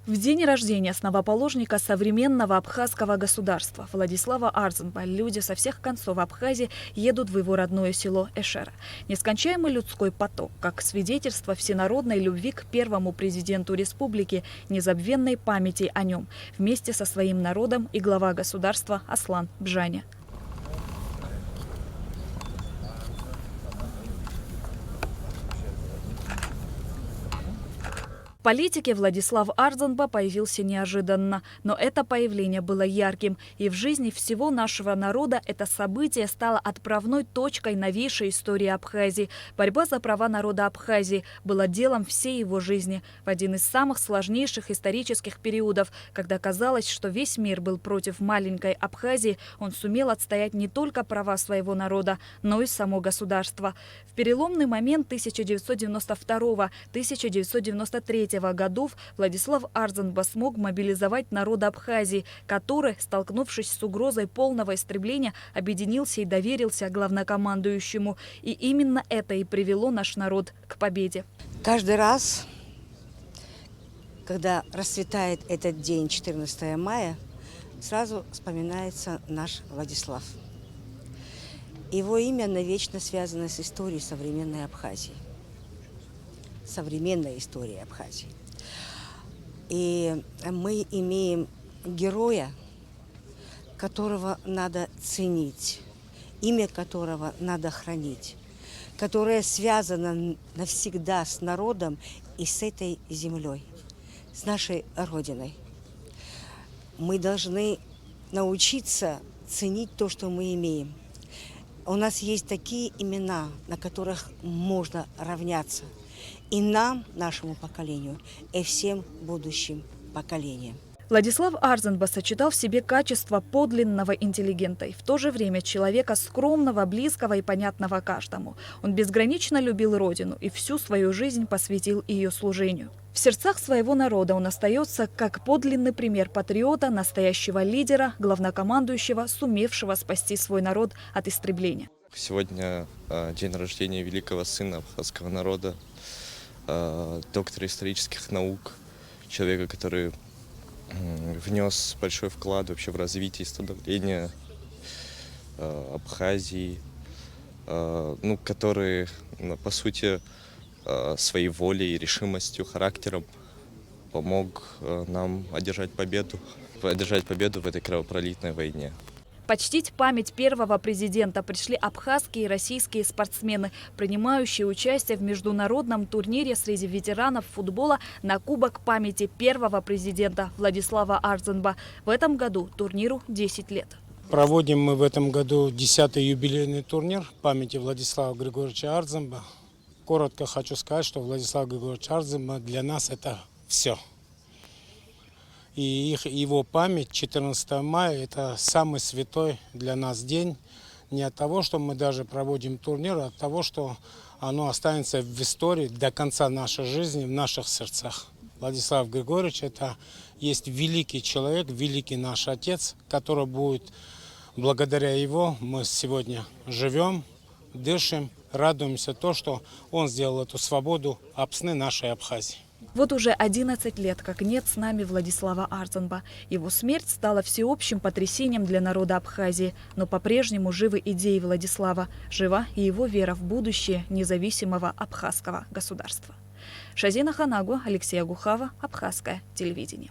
В день рождения основоположника современного абхазского государства Владислава Арзанба люди со всех концов Абхазии едут в его родное село Эшера. Нескончаемый людской поток, как свидетельство всенародной любви к первому президенту республики, незабвенной памяти о нем, вместе со своим народом и глава государства Аслан Бжаня. В политике Владислав Арзанба появился неожиданно, но это появление было ярким, и в жизни всего нашего народа это событие стало отправной точкой новейшей истории Абхазии. Борьба за права народа Абхазии была делом всей его жизни. В один из самых сложнейших исторических периодов, когда казалось, что весь мир был против маленькой Абхазии, он сумел отстоять не только права своего народа, но и само государство. В переломный момент 1992-1993 годов Владислав Арзанба смог мобилизовать народ Абхазии, который, столкнувшись с угрозой полного истребления, объединился и доверился главнокомандующему. И именно это и привело наш народ к победе. Каждый раз, когда расцветает этот день, 14 мая, сразу вспоминается наш Владислав. Его имя навечно связано с историей современной Абхазии. Современной истории Абхазии. И мы имеем героя, которого надо ценить, имя которого надо хранить, которое связано навсегда с народом и с этой землей, с нашей Родиной. Мы должны научиться ценить то, что мы имеем. У нас есть такие имена, на которых можно равняться. И нам, нашему поколению, и всем будущим поколениям. Владислав Арзанба сочетал в себе качества подлинного интеллигента и в то же время человека скромного, близкого и понятного каждому. Он безгранично любил родину и всю свою жизнь посвятил ее служению. В сердцах своего народа он остается как подлинный пример патриота, настоящего лидера, главнокомандующего, сумевшего спасти свой народ от истребления. Сегодня день рождения великого сына абхазского народа, доктора исторических наук, человека, который внес большой вклад вообще в развитие и становление Абхазии, который, по сути, своей волей, решимостью, характером помог нам одержать победу в этой кровопролитной войне. Почтить память первого президента пришли абхазские и российские спортсмены, принимающие участие в международном турнире среди ветеранов футбола на Кубок памяти первого президента Владислава Арзанба. В этом году турниру 10 лет. Проводим мы в этом году 10-й юбилейный турнир памяти Владислава Григорьевича Арзанба. Коротко хочу сказать, что Владислав Григорьевич Арзанба для нас это все. И его память 14 мая – это самый святой для нас день. Не от того, что мы даже проводим турнир, а от того, что оно останется в истории до конца нашей жизни, в наших сердцах. Владислав Григорьевич – это есть великий человек, великий наш отец, который будет, благодаря его, мы сегодня живем, дышим, радуемся то, что он сделал эту свободу об сны нашей Абхазии. Вот уже 11 лет, как нет с нами Владислава Арзанба. Его смерть стала всеобщим потрясением для народа Абхазии. Но по-прежнему живы идеи Владислава. Жива и его вера в будущее независимого абхазского государства. Шазина Ханагу, Алексей Агухава, Абхазское телевидение.